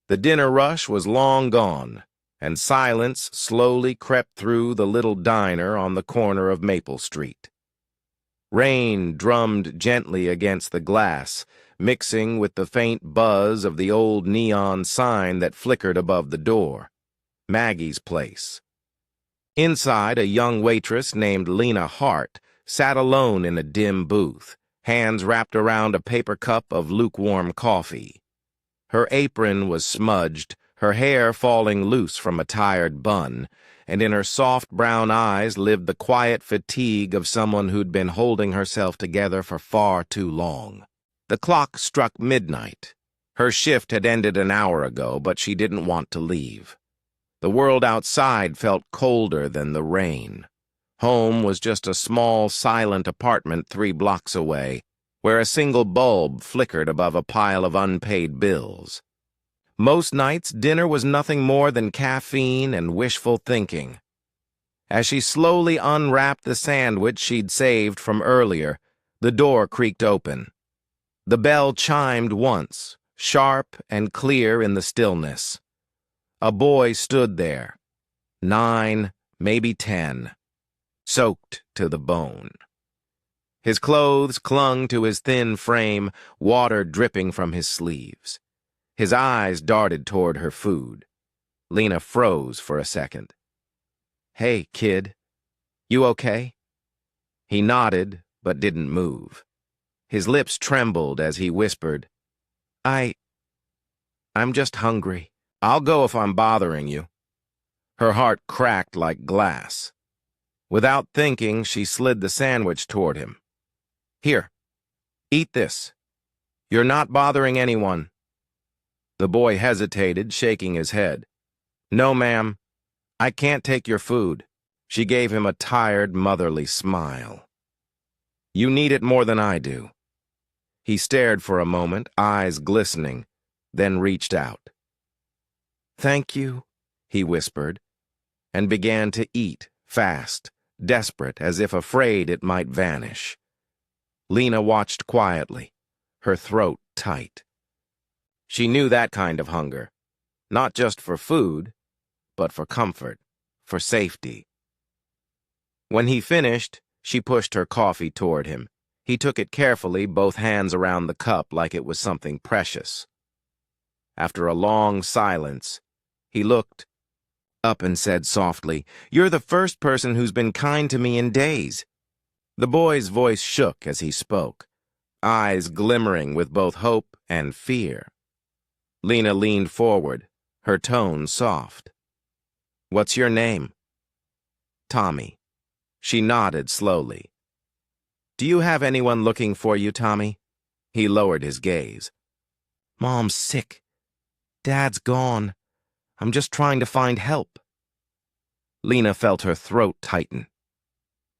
The dinner rush was long gone, and silence slowly crept through the little diner on the corner of Maple Street. Rain drummed gently against the glass, mixing with the faint buzz of the old neon sign that flickered above the door. Maggie's place. Inside, a young waitress named Lena Hart sat alone in a dim booth, hands wrapped around a paper cup of lukewarm coffee. Her apron was smudged, her hair falling loose from a tired bun, and in her soft brown eyes lived the quiet fatigue of someone who'd been holding herself together for far too long. The clock struck midnight. Her shift had ended an hour ago, but she didn't want to leave. The world outside felt colder than the rain. Home was just a small, silent apartment 3 blocks away, where a single bulb flickered above a pile of unpaid bills. Most nights, dinner was nothing more than caffeine and wishful thinking. As she slowly unwrapped the sandwich she'd saved from earlier, the door creaked open. The bell chimed once, sharp and clear in the stillness. A boy stood there, 9, maybe 10, soaked to the bone. His clothes clung to his thin frame, water dripping from his sleeves. His eyes darted toward her food. Lena froze for a second. "Hey, kid. You okay?" He nodded, but didn't move. His lips trembled as he whispered, I'm just hungry. I'll go if I'm bothering you." Her heart cracked like glass. Without thinking, she slid the sandwich toward him. "Here, eat this. You're not bothering anyone." The boy hesitated, shaking his head. "No, ma'am. I can't take your food." She gave him a tired, motherly smile. "You need it more than I do." He stared for a moment, eyes glistening, then reached out. "Thank you," he whispered, and began to eat, fast, desperate, as if afraid it might vanish. Lena watched quietly, her throat tight. She knew that kind of hunger, not just for food, but for comfort, for safety. When he finished, she pushed her coffee toward him. He took it carefully, both hands around the cup like it was something precious. After a long silence, he looked up and said softly, "You're the first person who's been kind to me in days." The boy's voice shook as he spoke, eyes glimmering with both hope and fear. Lena leaned forward, her tone soft. "What's your name?" "Tommy." She nodded slowly. "Do you have anyone looking for you, Tommy?" He lowered his gaze. "Mom's sick. Dad's gone. I'm just trying to find help." Lena felt her throat tighten.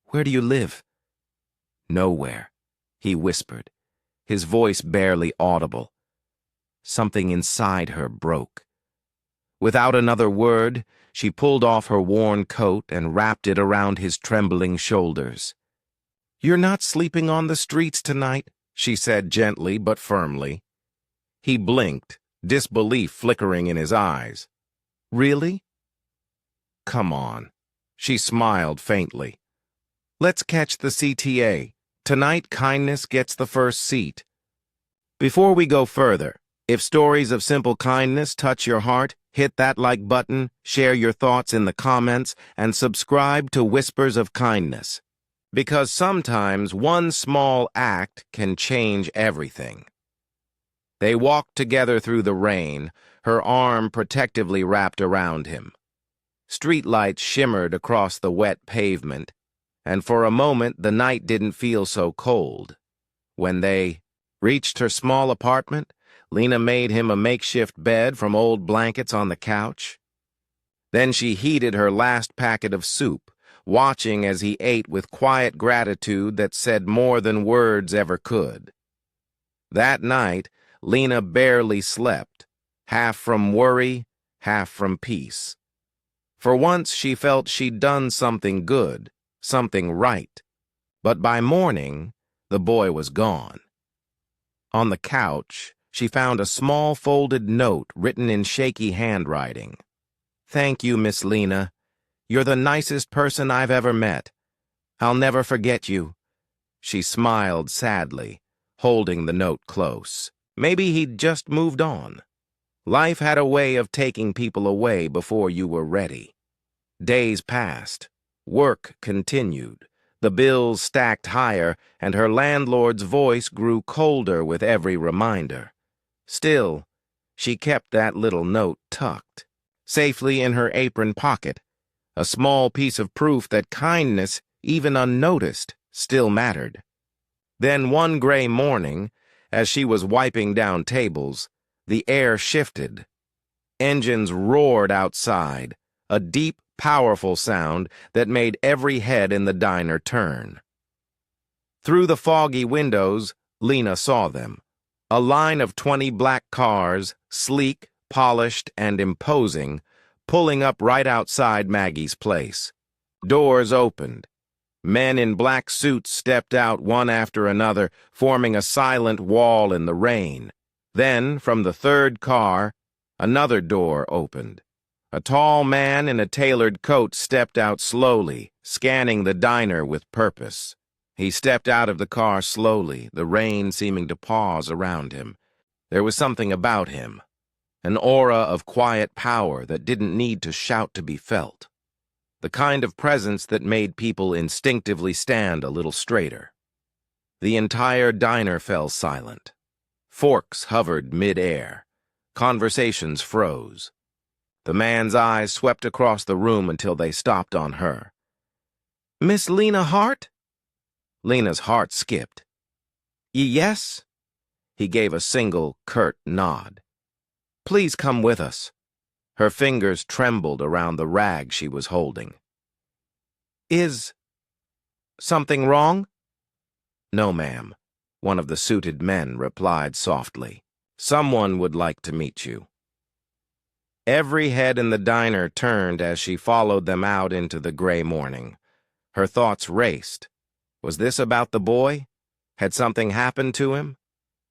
"Where do you live?" "Nowhere," he whispered, his voice barely audible. Something inside her broke. Without another word, she pulled off her worn coat and wrapped it around his trembling shoulders. "You're not sleeping on the streets tonight," she said gently but firmly. He blinked, disbelief flickering in his eyes. "Really?" "Come on." She smiled faintly. "Let's catch the CTA. Tonight, kindness gets the first seat." Before we go further, if stories of simple kindness touch your heart, hit that like button, share your thoughts in the comments, and subscribe to Whispers of Kindness. Because sometimes one small act can change everything. They walked together through the rain, her arm protectively wrapped around him. Streetlights shimmered across the wet pavement, and for a moment the night didn't feel so cold. When they reached her small apartment, Lena made him a makeshift bed from old blankets on the couch. Then she heated her last packet of soup, watching as he ate with quiet gratitude that said more than words ever could. That night, Lena barely slept, half from worry, half from peace. For once she felt she'd done something good, something right. But by morning, the boy was gone. On the couch, she found a small folded note written in shaky handwriting. "Thank you, Miss Lena. You're the nicest person I've ever met. I'll never forget you." She smiled sadly, holding the note close. Maybe he'd just moved on. Life had a way of taking people away before you were ready. Days passed. Work continued. The bills stacked higher, and her landlord's voice grew colder with every reminder. Still, she kept that little note tucked, safely in her apron pocket, a small piece of proof that kindness, even unnoticed, still mattered. Then one gray morning, as she was wiping down tables, the air shifted. Engines roared outside, a deep, powerful sound that made every head in the diner turn. Through the foggy windows, Lena saw them. A line of 20 black cars, sleek, polished, and imposing, pulling up right outside Maggie's place. Doors opened. Men in black suits stepped out one after another, forming a silent wall in the rain. Then, from the third car, another door opened. A tall man in a tailored coat stepped out slowly, scanning the diner with purpose. He stepped out of the car slowly, the rain seeming to pause around him. There was something about him, an aura of quiet power that didn't need to shout to be felt. The kind of presence that made people instinctively stand a little straighter. The entire diner fell silent. Forks hovered mid-air. Conversations froze. The man's eyes swept across the room until they stopped on her. "Miss Lena Hart?" Lena's heart skipped. "Yes?" He gave a single, curt nod. "Please come with us." Her fingers trembled around the rag she was holding. "Is something wrong?" "No, ma'am," one of the suited men replied softly. "Someone would like to meet you." Every head in the diner turned as she followed them out into the gray morning. Her thoughts raced. Was this about the boy? Had something happened to him?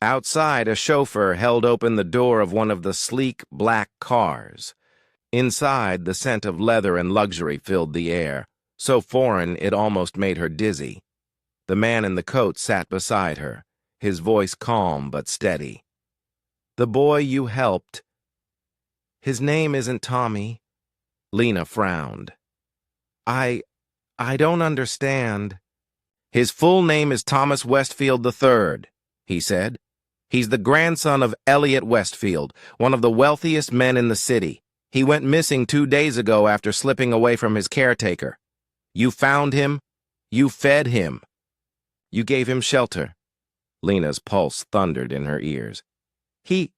Outside, a chauffeur held open the door of one of the sleek black cars. Inside, the scent of leather and luxury filled the air, so foreign it almost made her dizzy. The man in the coat sat beside her, his voice calm but steady. "The boy you helped. His name isn't Tommy." Lena frowned. I don't understand." "His full name is Thomas Westfield III, he said. "He's the grandson of Elliot Westfield, one of the wealthiest men in the city. He went missing 2 days ago after slipping away from his caretaker. You found him. You fed him. You gave him shelter." Lena's pulse thundered in her ears. He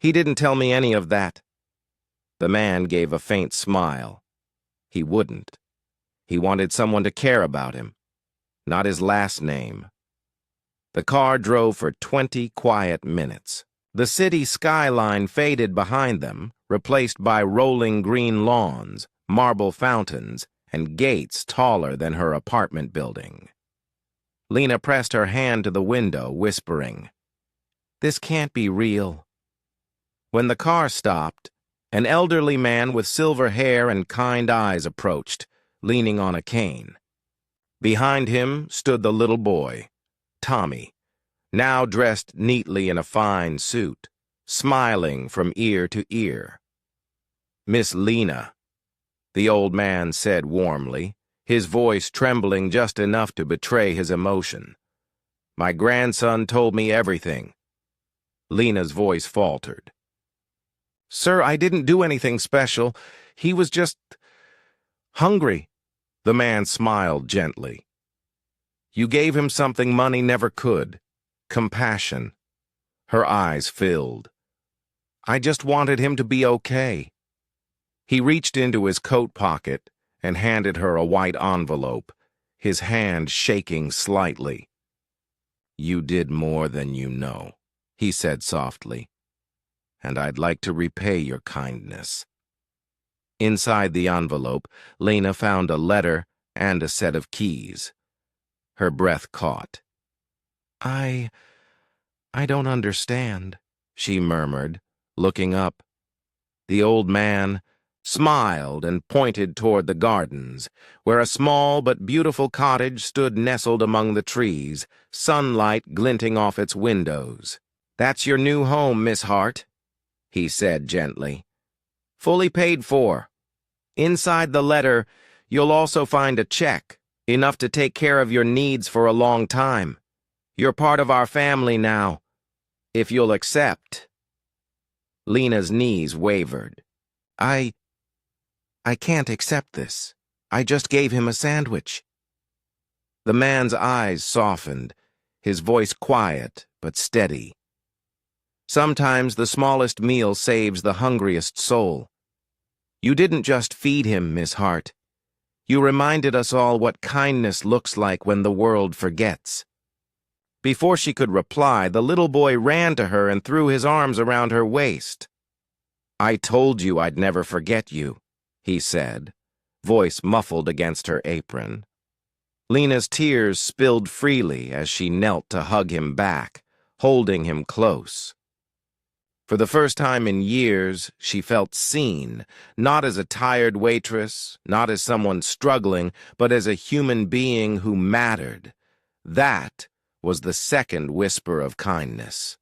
didn't tell me any of that." The man gave a faint smile. He wouldn't. He wanted someone to care about him, not his last name. The car drove for 20 quiet minutes. The city skyline faded behind them, replaced by rolling green lawns, marble fountains, and gates taller than her apartment building. Lena pressed her hand to the window, whispering, "This can't be real." When the car stopped, an elderly man with silver hair and kind eyes approached, leaning on a cane. Behind him stood the little boy, Tommy, now dressed neatly in a fine suit, smiling from ear to ear. "Miss Lena," the old man said warmly, his voice trembling just enough to betray his emotion. "My grandson told me everything." Lena's voice faltered. "Sir, I didn't do anything special. He was just hungry." The man smiled gently. "You gave him something money never could. Compassion." Her eyes filled. "I just wanted him to be okay." He reached into his coat pocket and handed her a white envelope, his hand shaking slightly. "You did more than you know," he said softly, "and I'd like to repay your kindness." Inside the envelope, Lena found a letter and a set of keys. Her breath caught. I don't understand." she murmured, looking up. The old man smiled and pointed toward the gardens, where a small but beautiful cottage stood nestled among the trees, sunlight glinting off its windows. "That's your new home, Miss Hart," he said gently. "Fully paid for. Inside the letter, you'll also find a check, enough to take care of your needs for a long time. You're part of our family now, if you'll accept." Lena's knees wavered. I can't accept this. I just gave him a sandwich." The man's eyes softened, his voice quiet but steady. "Sometimes the smallest meal saves the hungriest soul. You didn't just feed him, Miss Hart. You reminded us all what kindness looks like when the world forgets." Before she could reply, the little boy ran to her and threw his arms around her waist. "I told you I'd never forget you," he said, voice muffled against her apron. Lena's tears spilled freely as she knelt to hug him back, holding him close. For the first time in years, she felt seen, not as a tired waitress, not as someone struggling, but as a human being who mattered. That was the second whisper of kindness.